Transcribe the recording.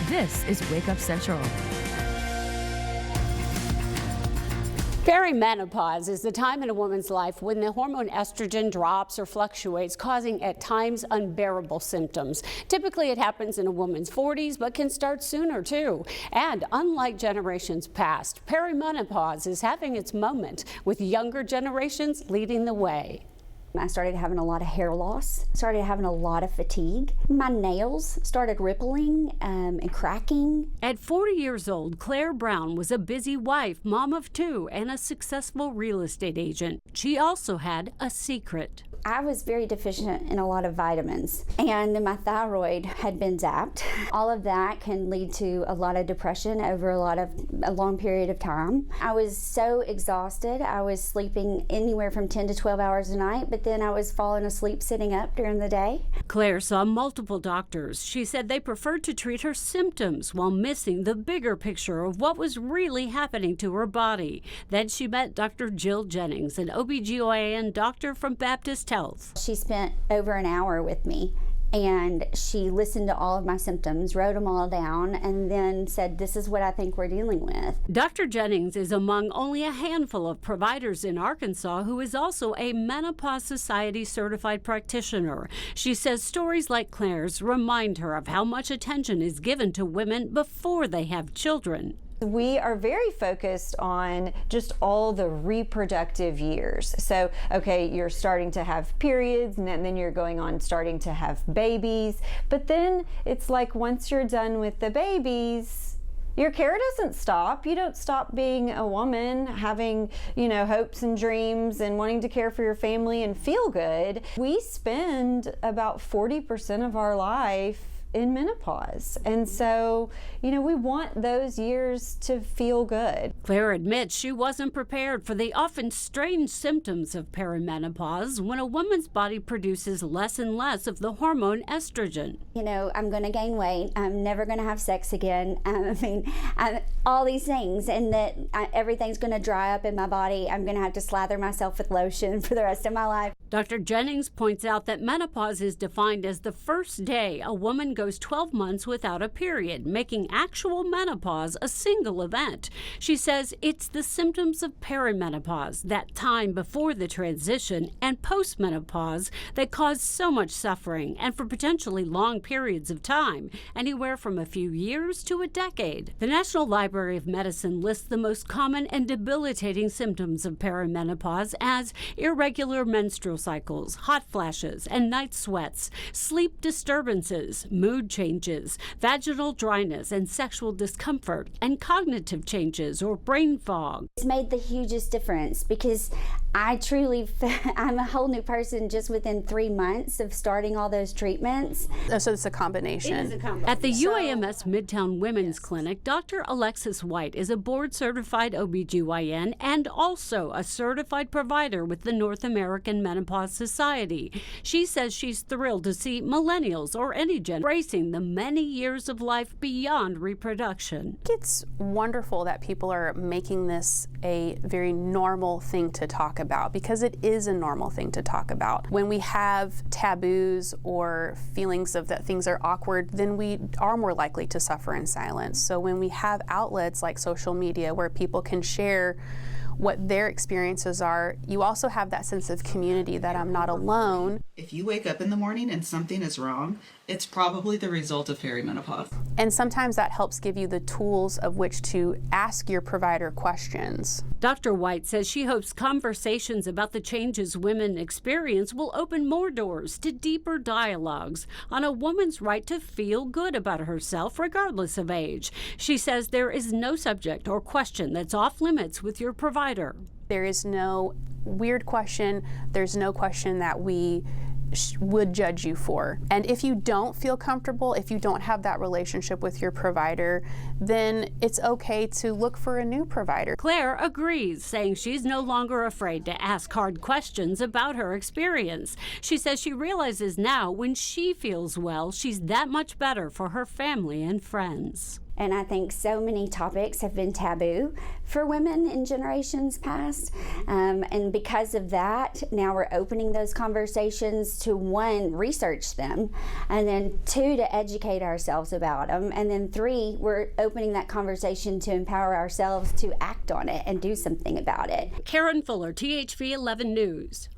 This is Wake Up Central. Perimenopause is the time in a woman's life when the hormone estrogen drops or fluctuates, causing at times unbearable symptoms. Typically, it happens in a woman's 40s, but can start sooner too. And unlike generations past, perimenopause is having its moment, with younger generations leading the way. I started having a lot of hair loss, started having a lot of fatigue. My nails started rippling and cracking. At 40 years old, Claire Brown was a busy wife, mom of two, and a successful real estate agent. She also had a secret. I was very deficient in a lot of vitamins, and my thyroid had been zapped. All of that can lead to a lot of depression over a long period of time. I was so exhausted. I was sleeping anywhere from 10 to 12 hours a night, but then I was falling asleep sitting up during the day. Claire saw multiple doctors. She said they preferred to treat her symptoms while missing the bigger picture of what was really happening to her body. Then she met Dr. Jill Jennings, an OBGYN doctor from Baptist Health. She spent over an hour with me, and she listened to all of my symptoms, wrote them all down, and then said, this is what I think we're dealing with. Dr. Jennings is among only a handful of providers in Arkansas who is also a Menopause Society Certified Practitioner. She says stories like Claire's remind her of how much attention is given to women before they have children. We are very focused on just all the reproductive years. So, okay, you're starting to have periods, and then you're going on starting to have babies. But then it's like once you're done with the babies, your care doesn't stop. You don't stop being a woman, having, hopes and dreams and wanting to care for your family and feel good. We spend about 40% of our life in menopause. And so, we want those years to feel good. Claire admits she wasn't prepared for the often strange symptoms of perimenopause when a woman's body produces less and less of the hormone estrogen. I'm going to gain weight. I'm never going to have sex again. All these things, and that everything's going to dry up in my body. I'm going to have to slather myself with lotion for the rest of my life. Dr. Jennings points out that menopause is defined as the first day a woman goes 12 months without a period, making actual menopause a single event. She says it's the symptoms of perimenopause, that time before the transition, and postmenopause that cause so much suffering, and for potentially long periods of time, anywhere from a few years to a decade. The National Library of Medicine lists the most common and debilitating symptoms of perimenopause as irregular menstrual cycles, hot flashes and night sweats, sleep disturbances, mood changes, vaginal dryness and sexual discomfort, and cognitive changes or brain fog. It's made the hugest difference because I'm a whole new person just within 3 months of starting all those treatments. So it's a combination. It is a combination. At the UAMS Midtown Women's Clinic, Dr. Alexis White is a board-certified OBGYN and also a certified provider with the North American Menopause Society. She says she's thrilled to see millennials or any gen embracing the many years of life beyond reproduction. It's wonderful that people are making this a very normal thing to talk about, because it is a normal thing to talk about. When we have taboos or feelings of that things are awkward, then we are more likely to suffer in silence. So when we have outlets like social media where people can share what their experiences are, you also have that sense of community that I'm not alone. If you wake up in the morning and something is wrong, it's probably the result of perimenopause. And sometimes that helps give you the tools of which to ask your provider questions. Dr. White says she hopes conversations about the changes women experience will open more doors to deeper dialogues on a woman's right to feel good about herself regardless of age. She says there is no subject or question that's off limits with your provider. There is no weird question. There's no question that we would judge you for. And if you don't feel comfortable, if you don't have that relationship with your provider, then it's okay to look for a new provider. Claire agrees, saying she's no longer afraid to ask hard questions about her experience. She says she realizes now when she feels well, she's that much better for her family and friends. And I think so many topics have been taboo for women in generations past. And because of that, now we're opening those conversations to, one, research them, and then two, to educate ourselves about them, and then three, we're opening that conversation to empower ourselves to act on it and do something about it. Karen Fuller, THV 11 News.